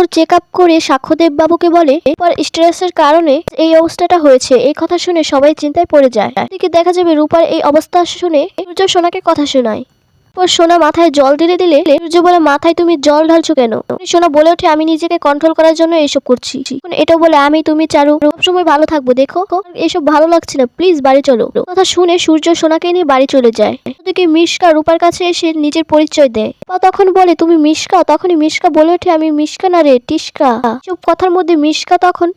Doctor check up করে সাক্ষ্যদেব বাবুকে বলে এরপর স্ট্রেসের কারণে এই অবস্থাটা হয়েছে। এই কথা শুনে সবাই চিন্তায় পড়ে যায়। এদিকে দেখা যাবে রূপার এই অবস্থা শুনে সূর্য সোনাকে কথা শোনায়। পর সোনা মাথায় জল ঢেলে দিলে সূর্য বলে মাথায় তুমি জল ঢালছো কেন? সোনা বলে ওঠে আমি নিজেকে কন্ট্রোল করার জন্য এসব করছি। এটা বলে আমি তুমি চারু সবসময় ভালো থাকবো, দেখো এসব ভালো লাগছে না, প্লিজ বাড়ি চলো। কথা শুনে সূর্য সোনাকে নিয়ে বাড়ি চলে যায়। ওদিকে মিশকা রূপার কাছে এসে নিজের পরিচয় দেয়। তখন বলে তুমি মিশকা? তখনই মিশকা বলে ওঠে আমি মিশকা না রে, টিস্কা। সব কথার মধ্যে মিশকা তখন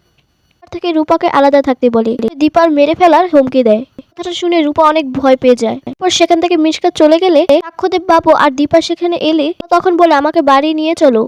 থেকে রূপাকে আলাদা থাকতে বলে, দীপার মেরে ফেলার হুমকি দেয়। কথাটা শুনে রূপা অনেক ভয় পেয়ে যায়। এরপর সেখান থেকে মিশকা চলে গেলে সাক্ষ্যদেব বাবু আর দীপা সেখানে এলে তখন বলে আমাকে বাড়ি নিয়ে চলো।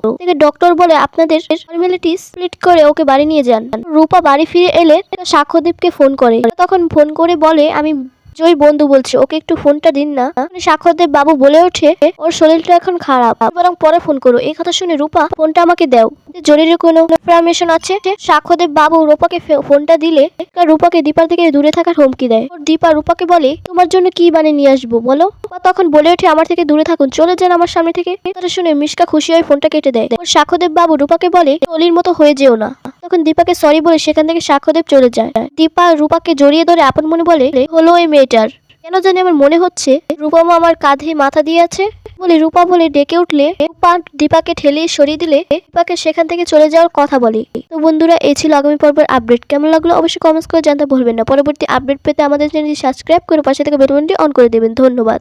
ডক্টর বলে আপনাদের ফর্মালিটিস স্প্লিট করে ওকে বাড়ি নিয়ে যান। রূপা বাড়ি ফিরে এলে সাক্ষ্যদেবকে ফোন করে। তখন ফোন করে বলে আমি জয় বন্ধু বলছে, ওকে একটু ফোনটা দিন না। সাক্ষ্যদেব বাবু বলে ওঠে ওর শরীরটা এখন খারাপ, বরং পরে ফোন করো। এই কথা শুনে রূপা ফোনটা আমাকে দাও, জরুরি কোনো ইনফরমেশন আছে। সাক্ষ্যদেব বাবু রূপাকে ফোনটা দিলে রূপাকে দীপার থেকে দূরে থাকার হুমকি দেয়। দীপা রূপাকে বলে তোমার জন্য কি বানিয়ে নিয়ে আসবো বলো। তখন বলে ওঠে আমার থেকে দূরে থাকুন, চলে যান আমার সামনে থেকে। কথা শুনে মিশকা খুশি হয়ে ফোনটা কেটে দেয়। সাক্ষ্যদেব বাবু রূপাকে বলে অলির মতো হয়ে যেও না। তখন দীপাকে সরি বলে সেখান থেকে সাক্ষ্যদেব চলে যায়। দীপা রূপাকে জড়িয়ে ধরে আপন মনে বলে হলো এই মেয়েটার কেন জানি আমার মনে হচ্ছে রূপমা আমার কাঁধে মাথা দিয়ে আছে বলে রূপা বলে ডেকে উঠলে রূপা দীপাকে ঠেলিয়ে সরিয়ে দিলে দীপাকে সেখান থেকে চলে যাওয়ার কথা বলে। তো বন্ধুরা, এই ছিল আগামী পর্বের আপডেট। কেমন লাগলো অবশ্যই কমেন্টস করে জানতে ভুলবেন না। পরবর্তী আপডেট পেতে আমাদের চ্যানেলটি সাবস্ক্রাইব করে পাশে থেকে বেল বাটনটি অন করে দেবেন। ধন্যবাদ।